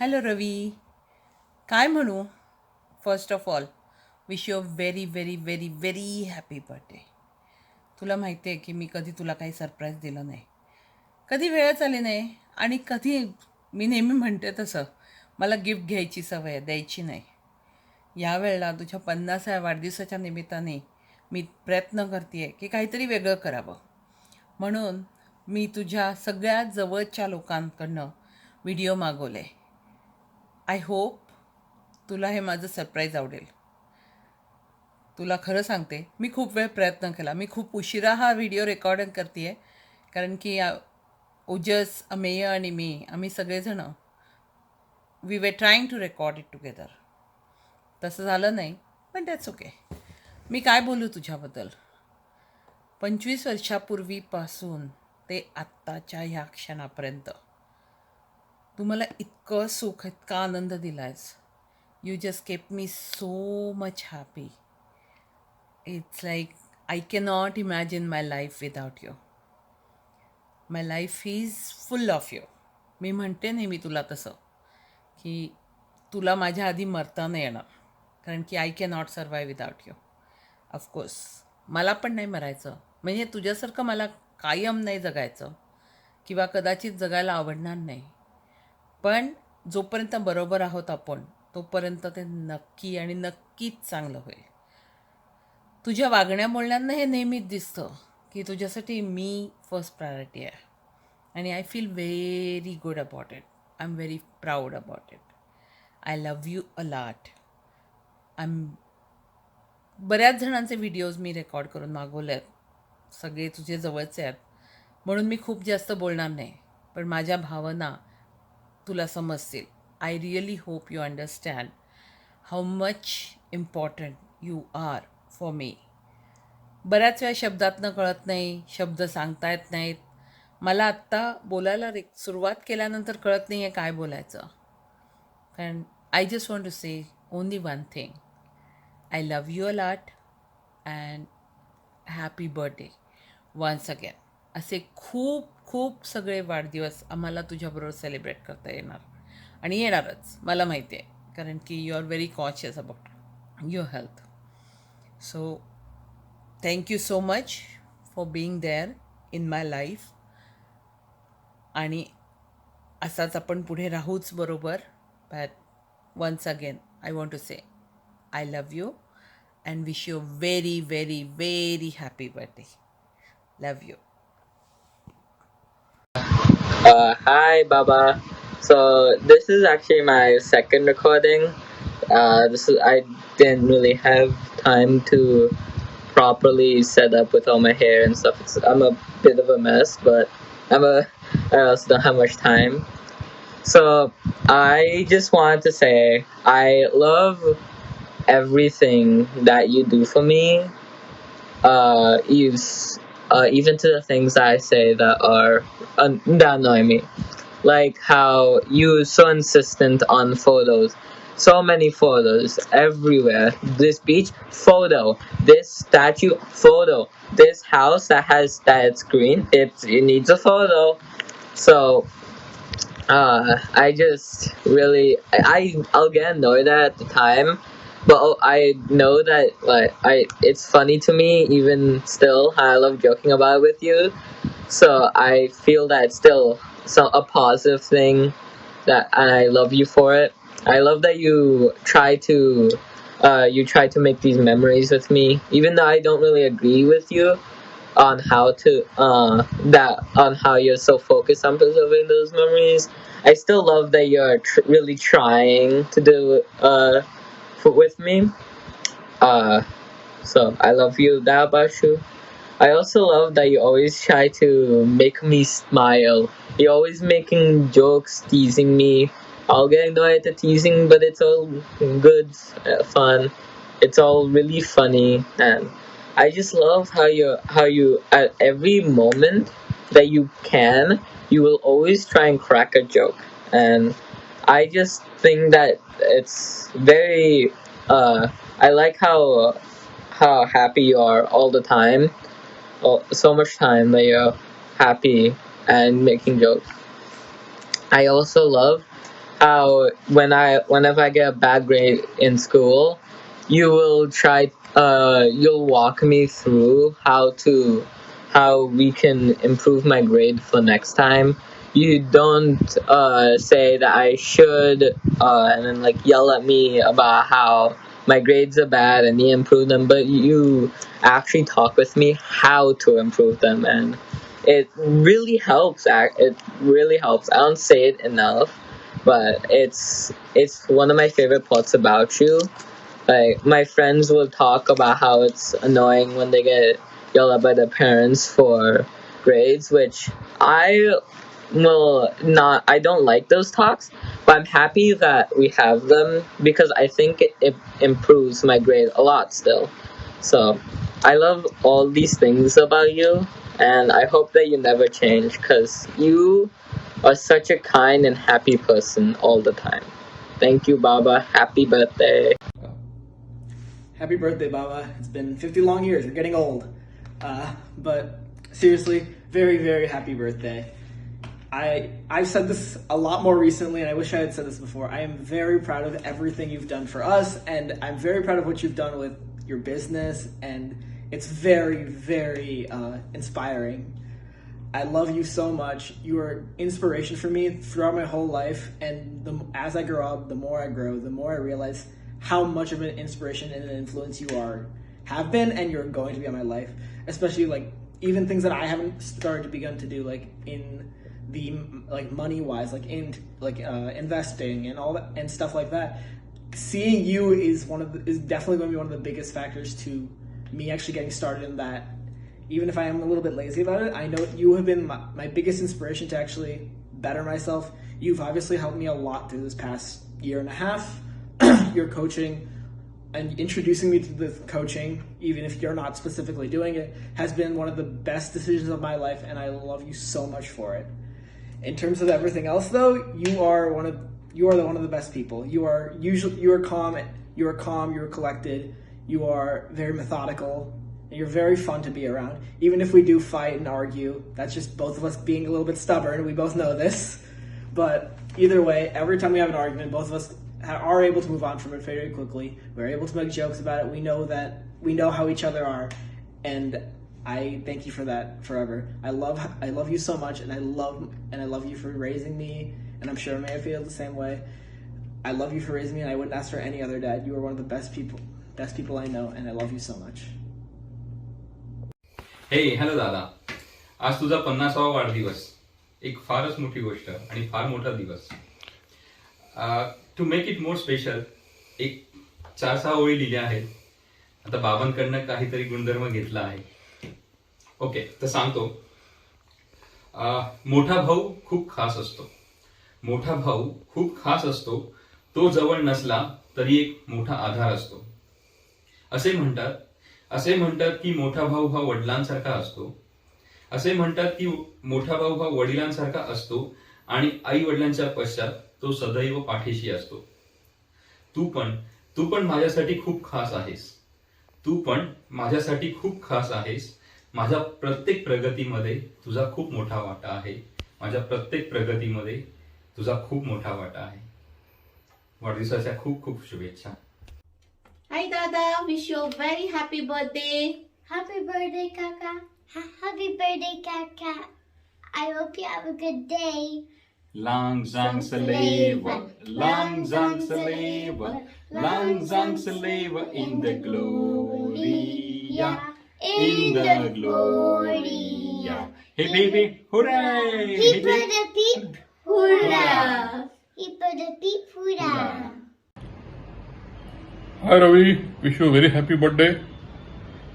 Hello रवी. काय म्हणू? First of all wish you a very very very very happy birthday. तुला माहिती आहे की मी कधी तुला काही सरप्राईज दिलं नाही, कधी वेळच आली नाही. आणि कधी मी नेहमी म्हणते तसं मला गिफ्ट घ्यायची सवय आहे, द्यायची नाही. यावेळेला तुझ्या 50व्या वाढदिवसाच्या निमित्ताने मी प्रयत्न करते आहे की काहीतरी वेगळं करावं. म्हणून मी तुझ्या सगळ्यात जवळच्या लोकांकडनं व्हिडिओ मागवले. आय होप तुला हे माझं सरप्राईज आवडेल. तुला खरं सांगते, मी खूप वेळ प्रयत्न केला. मी खूप उशिरा हा व्हिडिओ रेकॉर्डिंग करते आहे, कारण की ओजस, अमेय आणि मी आम्ही सगळेजणं we were trying to record it together. तसं झालं नाही, पण दॅट्स ओके. मी काय बोलू तुझ्याबद्दल. 25 वर्षापूर्वीपासून ते आत्ताच्या ह्या क्षणापर्यंत तू मला इतकं सुख, इतका आनंद दिला आहेस. You just keep me so much happy. It's like I cannot imagine my life without you. My life is full of you. मी म्हणते नेहमी तुला तसं की तुला माझ्या आधी मरता नाही येणार, कारण की I cannot survive without you. Of course मला पण नाही मरायचं, म्हणजे तुझ्यासारखं मला कायम नाही जगायचं, किंवा कदाचित जगायला आवडणार नाही. पण जोपर्यंत बरोबर आहोत आपण, तोपर्यंत ते नक्की आणि नक्कीच चांगलं होईल. तुझ्या वागण्या बोलण्यांना हे नेहमीच दिसतं की तुझ्यासाठी मी फर्स्ट प्रायोरिटी आहे. आणि I feel very good about it. I am very proud about it. I love you a lot. I am बऱ्याच जणांचे व्हिडिओज मी रेकॉर्ड करून मागवले आहेत, सगळे तुझे जवळचे आहेत, म्हणून मी खूप जास्त बोलणार नाही. पण माझ्या भावना तुला समजतील. I really hope you understand how much important you are for me. बऱ्याच वेळा शब्दातनं कळत नाही, शब्द सांगता येत नाहीत. मला आत्ता बोलायला सुरुवात केल्यानंतर कळत नाही आहे काय बोलायचं. कारण I just want to say only one thing. I love you a lot and happy birthday once again. असे खूप खूप सगळे वाढदिवस आम्हाला तुझ्याबरोबर सेलिब्रेट करता येणार, आणि येणारच, मला माहिती आहे, कारण की you are very conscious about your health. So thank you so much for being there in my life. आणि असाच आपण पुढे राहूच, बरोबर. But once again I want to say I love you and wish you a very, very, very happy birthday. Love you. Hi, Baba. So this is actually my second recording. I didn't really have time to properly set up with all my hair and stuff. I'm a bit of a mess, but I also don't have much time. So I just wanted to say I love everything that you do for me. You even to the things that I say that are that annoy me, like how you so insistent on photos, so many photos everywhere. This beach photo, this statue photo, this house that it's green, it needs a photo. So I just really I'll get annoyed at the time, but I know that like I it's funny to me even still. I love joking about it with you, so I feel that it's still a positive thing, that and I love you for it. I love that you try to make these memories with me, even though I don't really agree with you on how you're so focused on preserving those memories. I still love that you're really trying to do with me. Uh, so I love you that about you. I also love that you always try to make me smile. You're always making jokes, teasing me. I'll get annoyed at the teasing, but it's all good, fun. It's all really funny, and I just love how you at every moment that you can, you will always try and crack a joke, and I just think that it's very. I like how happy you are all the time, so much time that you're happy and making jokes. I also love how whenever I get a bad grade in school, you will you'll walk me through how we can improve my grade for next time. You don't say that I should and then like yell at me about how my grades are bad and need to improve them, but you actually talk with me how to improve them, and it really helps. It really helps. I don't say it enough, but it's one of my favorite parts about you. Like my friends will talk about how it's annoying when they get yelled at by their parents for grades, which I will not. I don't like those talks, but I'm happy that we have them because I think it improves my grade a lot still. So I love all these things about you, and I hope that you never change because you are such a kind and happy person all the time. Thank you, Baba. Happy birthday. Happy birthday, Baba. It's been 50 long years. You're getting old. But seriously, very, very happy birthday. I've said this a lot more recently, and I wish I had said this before. I am very proud of everything you've done for us, and I'm very proud of what you've done with your business, and it's very, very inspiring. I love you so much. You are inspiration for me throughout my whole life, and as I grow up, the more I grow, the more I realize how much of an inspiration and an influence you have been, and you're going to be on my life. Especially like even things that I haven't begun to do, like in the like money wise, like in investing and all that and stuff like that. Seeing you is definitely going to be one of the biggest factors to me actually getting started in that. Even if I am a little bit lazy about it, I know you have been my biggest inspiration to actually better myself. You've obviously helped me a lot through this past year and a half. Your coaching and introducing me to the coaching, even if you're not specifically doing it, has been one of the best decisions of my life, and I love you so much for it. In terms of everything else, though, you are one of the best people. You are calm. You are calm. You are collected. You are very methodical. And you're very fun to be around. Even if we do fight and argue, that's just both of us being a little bit stubborn. We both know this. But either way, every time we have an argument, both of us are able to move on from it very quickly. We're able to make jokes about it. We know how each other are, and I thank you for that forever. I love you so much, and I love you for raising me, and I'm sure Maya feels the same way. I love you for raising me, and I wouldn't ask for any other dad. You are one of the best people I know, and I love you so much. हे hello दादा. आज तुझा 50वा वाढदिवस. एक फारच मोठी गोष्ट आणि फार मोठा दिवस. To make it more special एक 4-6 ओळी लिहिल्या आहेत. आता बाबांकडनं काहीतरी गुणधर्म घेतला आहे. ओके, तर सांगतो. मोठा भाऊ खूप खास असतो. मोठा भाऊ खूप खास असतो. तो जवळ नसला तरी एक मोठा आधार असतो. असे म्हणतात की मोठा भाऊ हा वडिलांसारखा असतो. असे म्हणतात की मोठा भाऊ हा वडिलांसारखा असतो आणि आई वडिलांच्या पश्चात तो सदैव पाठीशी असतो. तू पण माझ्यासाठी खूप खास आहेस. तू पण माझ्यासाठी खूप खास आहेस. माझ्या प्रत्येक प्रगतीमध्ये तुझा खूप मोठा वाटा आहे. माझ्या प्रत्येक प्रगतीमध्ये तुझा खूप मोठा वाटा आहे. वाढदिवसाच्या खूप खूप शुभेच्छा. Hi Dada, wish you a very happy birthday. Happy birthday, Kaka. Happy birthday, Kaka. I hope you have a good day. Lang zang sa leven, lang zang sa leven, lang zang sa leven in the gloria, in the gloria. Hey baby, hooray! Hip the peep, hurrah! Hip the peep, hurrah! Hi Ravi, wish you a very happy birthday.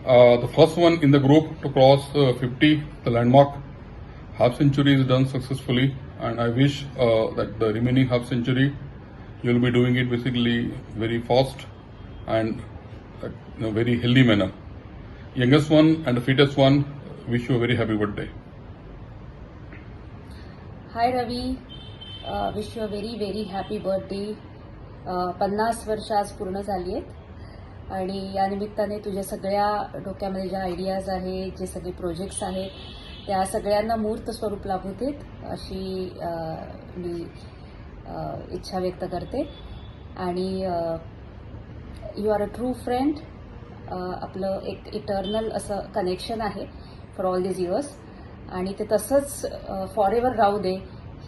The first one in the group to cross 50, the landmark. Half century is done successfully, and I wish that the remaining half century you'll be doing it basically very fast and in a very healthy manner. Youngest one and the fittest one, wish you a very happy birthday. Hi Ravi, wish you a very very happy birthday. 50 वर्ष आज पूर्ण झाली आहेत आणि या निमित्ताने तुझ्या सगळ्या डोक्यामध्ये ज्या आयडियाज आहेत, जे सगळे प्रोजेक्ट्स आहेत, त्या सगळ्यांना मूर्त स्वरूप लाभू देत अशी मी इच्छा व्यक्त करते. आणि you are a true friend. आपलं एक इटर्नल असं कनेक्शन आहे फॉर ऑल दिज इयर्स, आणि ते तसंच फॉर एव्हर राहू दे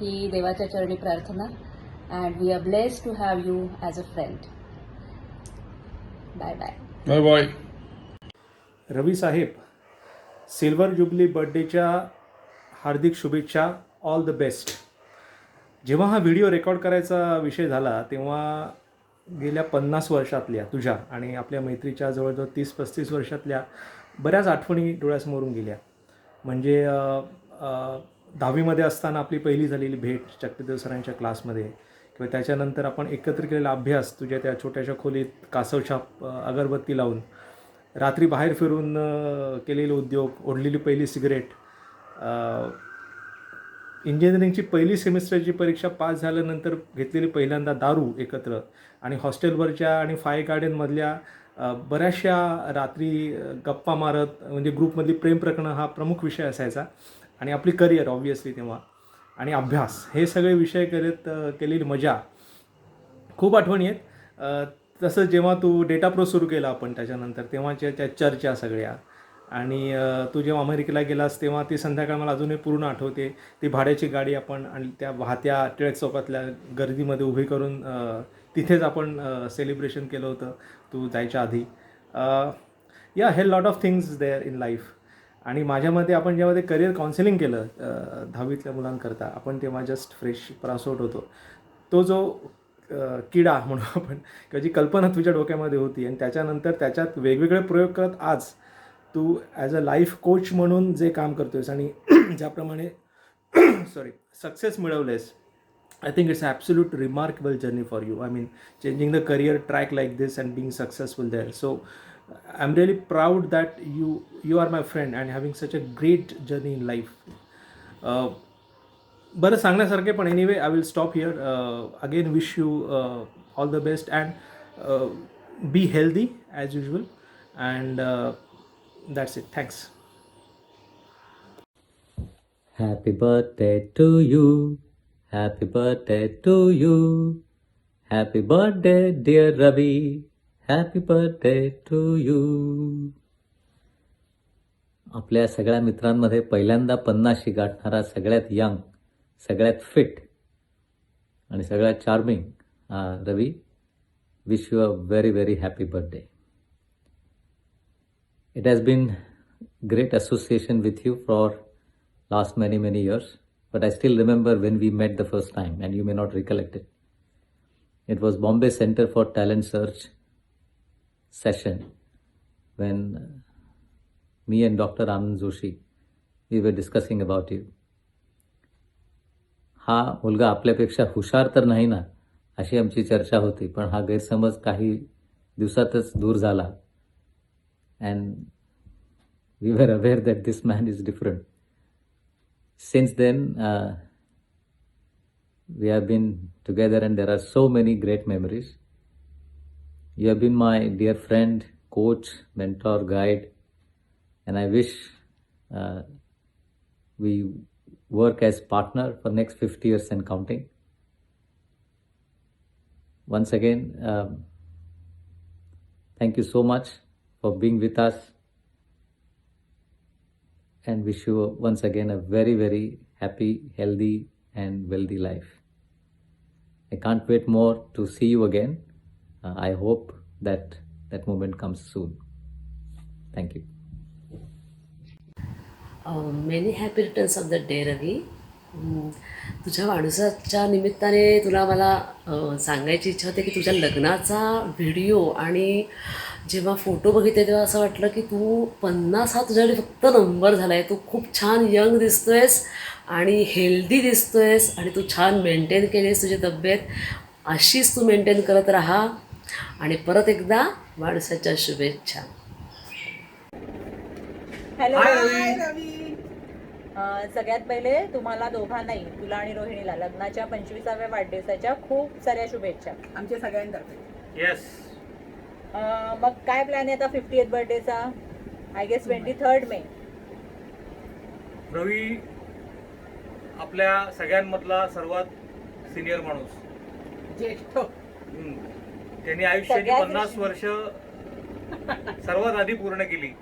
ही देवाच्या चरणी प्रार्थना. And we are blessed to have you as a friend. Bye bye. Bye bye. Ravi Saheb, silver jubilee बर्थडेच्या हार्दिक शुभेच्छा. All the best. जेव्हा हा व्हिडिओ रेकॉर्ड करायचा विषय झाला तेव्हा गेल्या 50 वर्षातल्या तुझ्या आणि आपल्या मैत्रीच्या जवळजवळ 30-35 वर्षातल्या बऱ्याच आठवणी डोळ्यासमोरून गेल्या. म्हणजे 10वीमध्ये असताना आपली पहिली झालेली भेट चक्रदेव सरांच्या क्लासमध्ये, किंवा त्याच्यानंतर आपण एकत्र केलेला अभ्यास तुझ्या त्या छोट्याशा खोलीत कासवछाप अगरबत्ती लावून, रात्री बाहेर फिरून केलेले उद्योग, ओढलेली पहिली सिगरेट, इंजिनिअरिंगची पहिली सेमिस्टरची परीक्षा पास झाल्यानंतर घेतलेली पहिल्यांदा दारू एकत्र, आणि हॉस्टेलवरच्या आणि फायर गार्डनमधल्या बऱ्याचशा रात्री गप्पा मारत, म्हणजे ग्रुपमधली प्रेम प्रकरणं हा प्रमुख विषय असायचा. आणि आपली करिअर ऑब्व्हियसली तेव्हा, आणि अभ्यास, हे सगळे विषय करत केलेली मजा खूप आठवणी आहेत. तसंच जेव्हा तू डेटा प्रो सुरू केला आपण त्याच्यानंतर, तेव्हाच्या त्या चर्चा सगळ्या, आणि तू जेव्हा अमेरिकेला गेलास तेव्हा ती संध्याकाळ मला अजूनही पूर्ण आठवते. ती भाड्याची गाडी आपण आणि त्या वाहत्या टिळक चौकातल्या गर्दीमध्ये उभी करून तिथेच आपण सेलिब्रेशन केलं होतं तू जायच्या आधी. या हे lot of things there in life. आणि माझ्यामध्ये आपण जेव्हा ते करिअर काउन्सिलिंग केलं 10वीतल्या मुलांकरता, आपण तेव्हा जस्ट फ्रेश पास आउट होतो. तो जो किडा म्हणू आपण, किंवा जी कल्पना तुझ्या डोक्यामध्ये होती, आणि त्याच्यानंतर त्याच्यात वेगवेगळे प्रयोग करत आज तू ॲज अ लाईफ कोच म्हणून जे काम करतोयस आणि ज्याप्रमाणे success मिळवलेस, I think it's an absolute remarkable journey for you. I mean, changing the career track like this and being successful there. So I'm really proud that you are my friend and having such a great journey in life. बरं सांगण्यासारखे, पण anyway I will stop here. Again wish you all the best and be healthy as usual, and that's it. Thanks. Happy birthday to you. Happy birthday to you. Happy birthday, dear Ravi. Happy birthday to you. आपल्या सगळ्या मित्रांमध्ये पहिल्यांदा 50शी गाठणारा, सगळ्यात young, सगळ्यात fit आणि सगळ्यात charming Ravi, wish you a very very happy birthday. It has been great association with you for last many years, but I still remember when we met the first time, and you may not recollect it. It was Bombay Center for Talent Search session when me and Dr. Anand Joshi, we were discussing about you. हा मुलगा आपल्यापेक्षा हुशार तर नाही ना, अशी आमची चर्चा होती, पण हा गैरसमज काही दिवसातच दूर झाला. And we were aware that this man is different. Since then, we have been together and there are so many great memories. You have been my dear friend, coach, mentor, guide, and I wish we work as partner for next 50 years and counting. Once again, thank you so much for being with us, and wish you once again a very, very happy, healthy and wealthy life. I can't wait more to see you again. I hope that moment comes soon. Thank you. Many happy returns of the day, Ravi. तुझ्या वाढदिवसाच्या निमित्ताने तुला मला सांगायची इच्छा होते की तुझ्या लग्नाचा व्हिडिओ आणि जेव्हा फोटो बघितले तेव्हा असं वाटलं की तू 50 हा तुझ्याकडे फक्त नंबर झाला आहे. तू खूप छान यंग दिसतोयस आणि हेल्दी दिसतोयस, आणि तू छान मेंटेन केलीस तुझी तब्येत. अशीच तू मेंटेन करत राहा, आणि परत एकदा वाढदिवसाच्या शुभेच्छा. हॅलो रवी. सगळ्यात पहिले तुम्हाला दोघांनाही, तुला आणि रोहिणीला, लग्नाच्या 25व्या वाढदिवसाच्या खूप साऱ्या शुभेच्छा आमच्या सगळ्यांतर्फे. येस. मग काय प्लॅन आहे आता 50th बर्थडेचा? आय गेस 23rd मे. रवी, आपल्या सगळ्यांमधला सर्वात सिनियर माणूस. ज्येष्ठ. त्यांनी आयुष्याची सगळ्याच 50 वर्ष सर्वात आधी पूर्ण केली.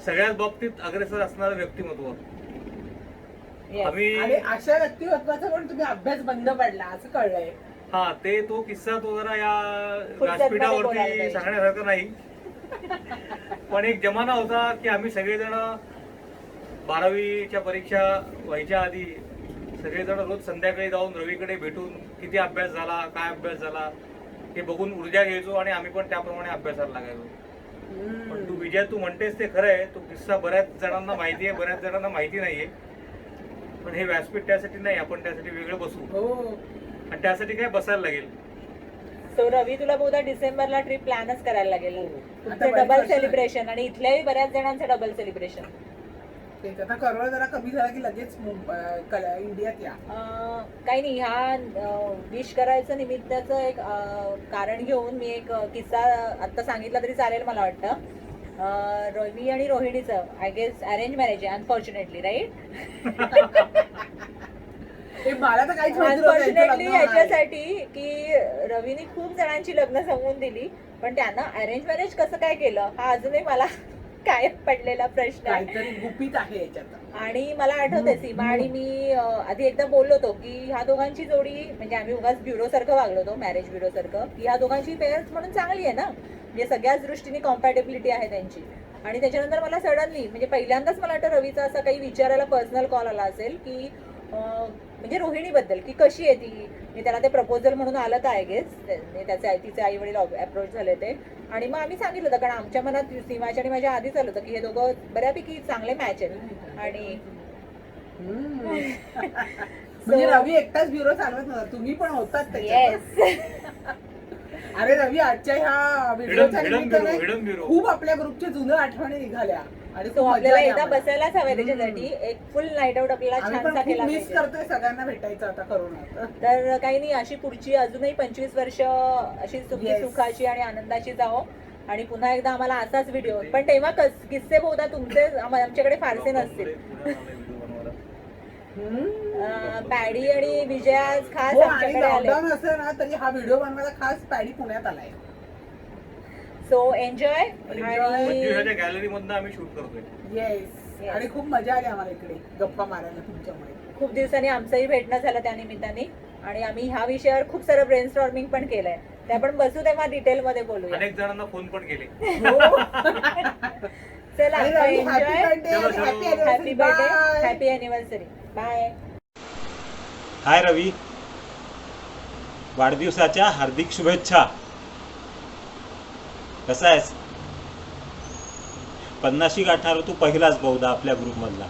सगळ्याच बाबतीत अग्रेसर असणारं व्यक्तिमत्व. आणि अशा व्यक्तिमत्वाचा पण तुम्ही अभ्यास बंद पडला असं कळलंय. हा, तो किस्सा तो जरा या व्यासपीठावरती सांगण्यासारखं नाही. पण एक जमाना होता की आम्ही सगळेजण 12वीच्या परीक्षा व्हायच्या आधी सगळेजण रोज संध्याकाळी जाऊन रवीकडे भेटून किती अभ्यास झाला, काय अभ्यास झाला हे बघून ऊर्जा घ्यायचो आणि आम्ही पण त्याप्रमाणे अभ्यासाला लागायचो. पण तू विजय, तू म्हणतेस ते खरं आहे. तो किस्सा बऱ्याच जणांना माहिती आहे, बऱ्याच जणांना माहिती नाहीये. पण हे व्यासपीठ त्यासाठी नाही, आपण त्यासाठी वेगळं बसू आणि त्यासाठी काय बसायला लागेल. सो रवी, तुला बहुधा डिसेंबरला ट्रिप प्लॅनच करायला लागेल. तुमचं डबल सेलिब्रेशन आणि इथल्याही बऱ्याच जणांचं डबल सेलिब्रेशन. आता करोना जरा कमी झाला की लगेच इंडियात या. काही नाही, ह्या विश करायचं निमित्ताचं एक कारण घेऊन मी एक किस्सा आत्ता सांगितला तरी चालेल मला वाटतं. रवी आणि रोहिणीचं आय गेस अरेंज मॅरेज आहे अनफॉर्च्युनेटली, राईट? मला तर काहीच अनफॉर्च्युनेटली याच्यासाठी की रवीने खूप जणांची लग्न सांगून दिली, पण त्यांना अरेंज मॅरेज कसं काय केलं हा अजूनही मला काय पडलेला प्रश्न आहे. गुपित आहे याच्यात. आणि मला आठवतंय सीमा आणि मी आधी एकदा बोललो होतो की ह्या दोघांची जोडी, म्हणजे आम्ही उगाच ब्युरो सारखं वागलो होतो, मॅरेज ब्युरो सारखं, की ह्या दोघांची पेअर म्हणून चांगली आहे ना, म्हणजे सगळ्याच दृष्टीने कॉम्पॅटेबिलिटी आहे त्यांची. आणि त्याच्यानंतर मला सडनली, म्हणजे पहिल्यांदाच मला वाटतं रवीचा असा काही विचारायला पर्सनल कॉल आला असेल की म्हणजे रोहिणीबद्दल की कशी आहे ती. मी त्याला ते प्रपोजल म्हणून आलं तर आय गेस त्याचे तिचे आई वडील अप्रोच झाले ते. आणि मग आम्ही सांगितलं होतं, कारण आमच्या मनात सीमाच्या आणि माझ्या आधीच आलं होतं की हे दोघं बऱ्यापैकी चांगले मॅच आहेत. आणि म्हणजे रवी एकटाच ब्युरो चालवत नव्हता, तुम्ही पण होतात. येस. अरे रवी, आजच्या ह्या व्हिडिओच्या निमित्ताने खूप आपल्या ग्रुपच्या जुन्या आठवणी निघाल्या आणि तो आपल्याला एकदा बसायलाच हवंय त्याच्यासाठी. एक फुल नाईट आउट आपल्याला छानसा केला मिस करतोय सगळ्यांना भेटायचं आता करोना. तर काही नाही, अशी पुढची अजूनही 25 वर्ष अशी सुखाची आणि आनंदाची जावो. आणि पुन्हा एकदा आम्हाला असाच व्हिडिओ, पण तेव्हा किस्से बहुधा तुमचे आमच्याकडे फारसे नसतील. पॅडी आणि विजय आज खास आमच्याकडे आले. लॉकडाऊन असेल ना तरी हा व्हिडिओ बनवायला खास पॅडी पुण्यात आलाय. So enjoy. आणि गॅलरी मधनं आम्ही शूट करतोय. येस. आणि खूप मजा आली आम्हाला इकडे गप्पा मारायला तुमच्यामुळे. खूप दिवसांनी आमचंही भेटणं झालं त्या निमित्ताने. आणि आम्ही ह्या विषयावर खूप सारं ब्रेनस्टॉर्मिंग पण केलंय, ते आपण बसू तेव्हा डिटेल मध्ये बोलूया. अनेक जणांना फोन पण केले. चला, enjoy. Happy birthday, happy anniversary. Bye. Hi Ravi, वाढदिवसाच्या हार्दिक शुभेच्छा. कसा आहेस? 50शी गाठणार तू पहिलाच बहुधा आपल्या ग्रुप मधला.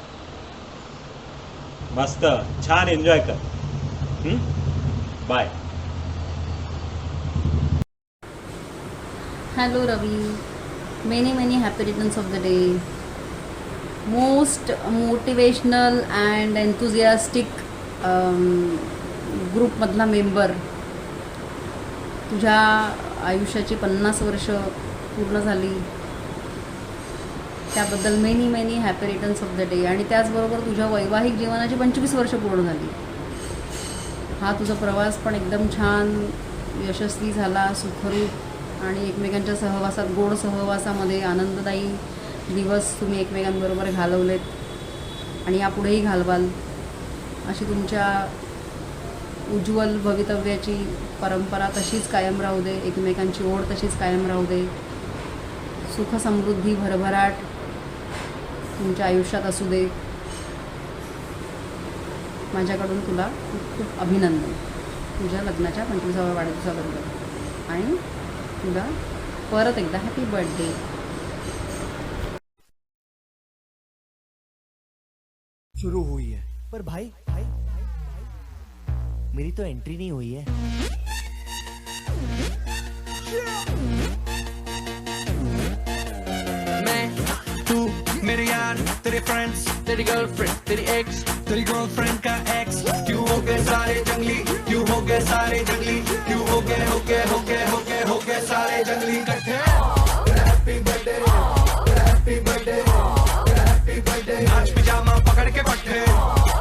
मस्त, छान एन्जॉय कर. Bye. Hello Ravi, many happy returns of the day. Most motivational and enthusiastic ग्रुपमधला मेंबर. तुझ्या आयुष्याची 50 वर्ष पूर्ण झाली त्याबद्दल many happy returns of the day. आणि त्याचबरोबर तुझ्या वैवाहिक जीवनाची 25 वर्ष पूर्ण झाली. हा तुझा प्रवास पण एकदम छान यशस्वी झाला, सुखरूप आणि एकमेकांच्या सहवासात, गोड सहवासामध्ये आनंददायी दिवस तुम्ही एकमेकांबरोबर घालवलेत आणि यापुढेही घालवाल. अशी तुमच्या उज्ज्वल भवितव्याची परंपरा तशीच कायम राहू दे, एकमेकांची ओढ तशीच कायम राहू दे. सुख समृद्धी भरभराट तुमच्या आयुष्यात असू दे. माझ्याकडून तुला खूप खूप अभिनंदन तुझ्या लग्नाच्या 25व्या वाढदिवसाबद्दल. आणि तुला परत एकदा हॅपी बर्थडे. शुरू हुई है पर भाई मेरी तो एंट्री नहीं हुई है. मैं, तू, मेरे यार, तेरे फ्रेंड्स, तेरी गर्लफ्रेंड, तेरी एक्स, तेरी गर्लफ्रेंड का एक्स. क्यों हो गए सारे जंगली, क्यों हो गए सारे जंगली, क्यों हो गए सारे जंगली इकट्ठे. Happy birthday, happy birthday, happy birthday. आज पिजामा पकड़ के पट्टे.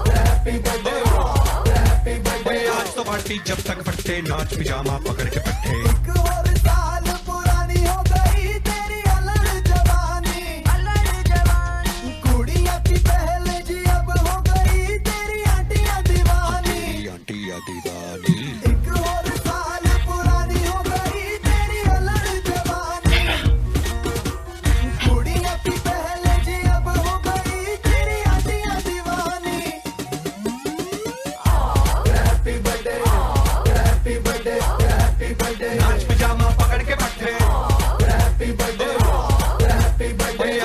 Happy birthday, happy birthday. आज तो पार्टी जब तक फट्टे नाच पिजामा पकड़ के पट्टे नाच पिजामा पकड़ के पट्टे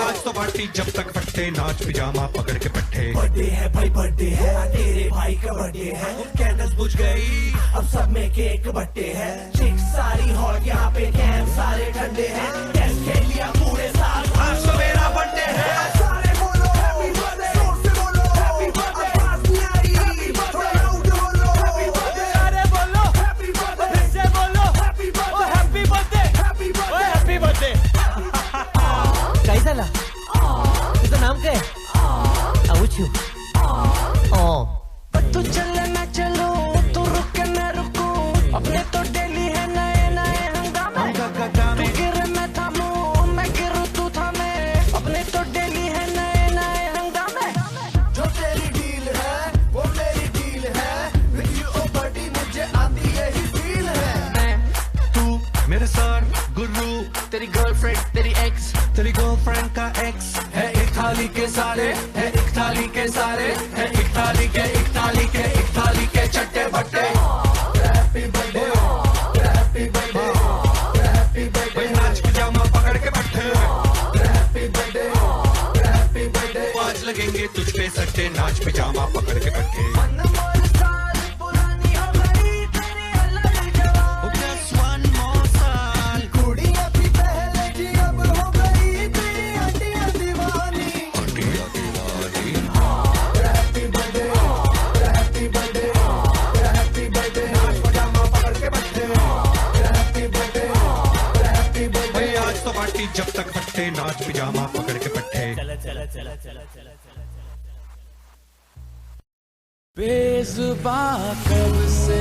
आज तो पार्टी जब तक फट्टे नाच पिजामा पकड़ के पट्टे बर्थडे है भाई बर्थडे है तेरे भाई का बर्थडे है कैंडल्स बुझ गई अब सब में केक बट्टे हैं चिक्स सारी हॉट यहाँ पे कैंप सारे ठंडे हैं टेस्ट खेल लिया पूरे साल आज तो मेरा बर्थडे है सारे बोलो हैप्पी बर्थडे जोर से बोलो हैप्पी बर्थडे आवाज नहीं आ रही हैप्पी बर्थडे लाउड बोलो हैप्पी बर्थडे अरे बोलो हैप्पी बर्थडे फिर से बोलो happy birthday happy birthday happy birthday happy birthday काय झालं तुझं नाम काय आऊचू तू चले मैं चलूं तू रुके मैं रुकूं अपने तो डेली है नए नए हंगामे तू गिरे मैं थामूं मैं गिरूं तू थामे अपने तो डेली है नए नए हंगामे जो तेरी डील है वो मेरी डील है विद यू ओ बडी मुझे आती यही फील है मैं तू मेरे सर गुरु तेरी गर्लफ्रेंड तेरी एक्स तेरी गर्लफ्रेंड का एक्स है एक थाली के सारे है एक थाली के सारे है एक थाली के एक थाली के एक थाली के चट्टे बट्टे happy birthday happy birthday happy birthday नाच पिजामा पकड़ के पट्टे हैप्पी बर्थडे हैप्पी बर्थडे आज लगेंगे तुझ पे सट्टे नाच पिजामा पकड़ के पट्टे Just one more साल कुड़ियाँ भी पहले जी अब हो गई तेरी आंटियाँ दीवानी happy birthday happy birthday happy birthday नाच पजामा पकड़ के बैठे हैप्पी बर्थडे हैप्पी बर्थडे आज तो पार्टी जब तक फट्टे नाच पिजामा पकड़ के पट्टे बेजुबान कब से